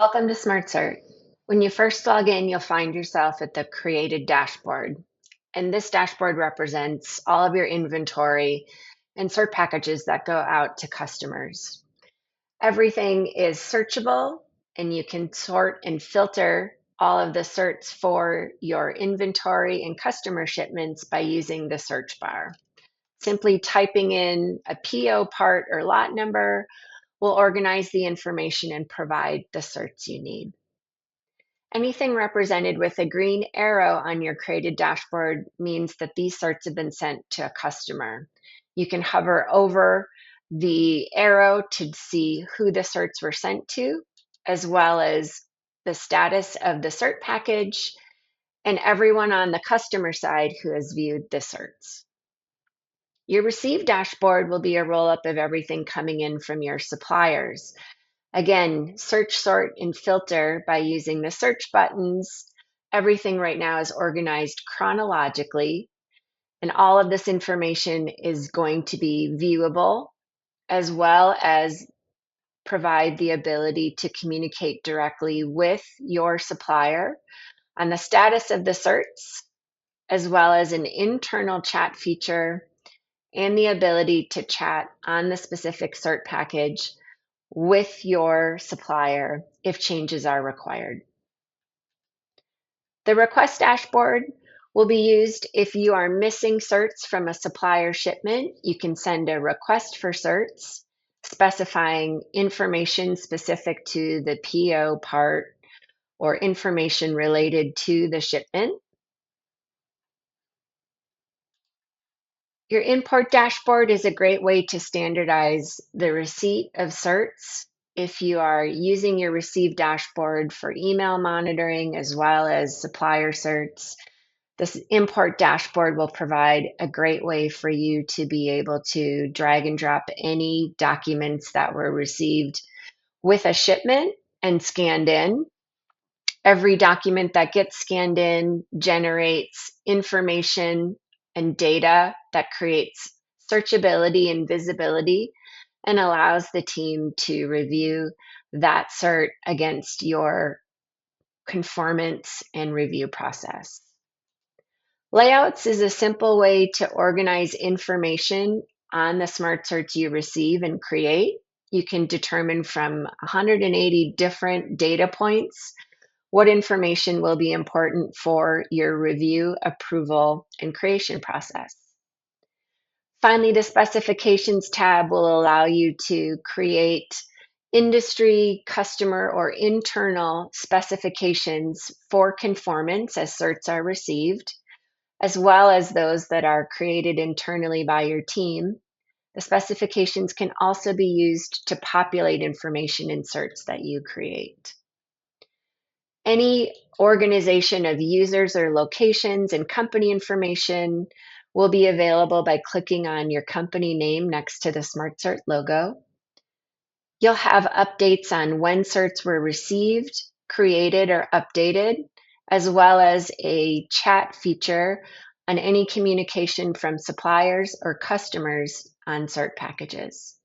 Welcome to SmartCert. When you first log in, you'll find yourself at the created dashboard. And this dashboard represents all of your inventory and cert packages that go out to customers. Everything is searchable, and you can sort and filter all of the certs for your inventory and customer shipments by using the search bar. Simply typing in a PO part or lot number will organize the information and provide the certs you need. Anything represented with a green arrow on your created dashboard means that these certs have been sent to a customer. You can hover over the arrow to see who the certs were sent to, as well as the status of the cert package and everyone on the customer side who has viewed the certs. Your received dashboard will be a roll-up of everything coming in from your suppliers. Again, search, sort, and filter by using the search buttons. Everything right now is organized chronologically, and all of this information is going to be viewable, as well as provide the ability to communicate directly with your supplier on the status of the certs, as well as an internal chat feature and the ability to chat on the specific cert package with your supplier if changes are required. The request dashboard will be used if you are missing certs from a supplier shipment. You can send a request for certs specifying information specific to the PO part or information related to the shipment. Your import dashboard is a great way to standardize the receipt of certs. If you are using your received dashboard for email monitoring as well as supplier certs, this import dashboard will provide a great way for you to be able to drag and drop any documents that were received with a shipment and scanned in. Every document that gets scanned in generates information and data that creates searchability and visibility and allows the team to review that cert against your conformance and review process. Layouts is a simple way to organize information on the SmartCerts you receive and create. You can determine from 180 different data points what information will be important for your review, approval, and creation process. Finally, the specifications tab will allow you to create industry, customer, or internal specifications for conformance as certs are received, as well as those that are created internally by your team. The specifications can also be used to populate information in certs that you create. Any organization of users or locations and company information will be available by clicking on your company name next to the SmartCert logo. You'll have updates on when certs were received, created, or updated, as well as a chat feature on any communication from suppliers or customers on cert packages.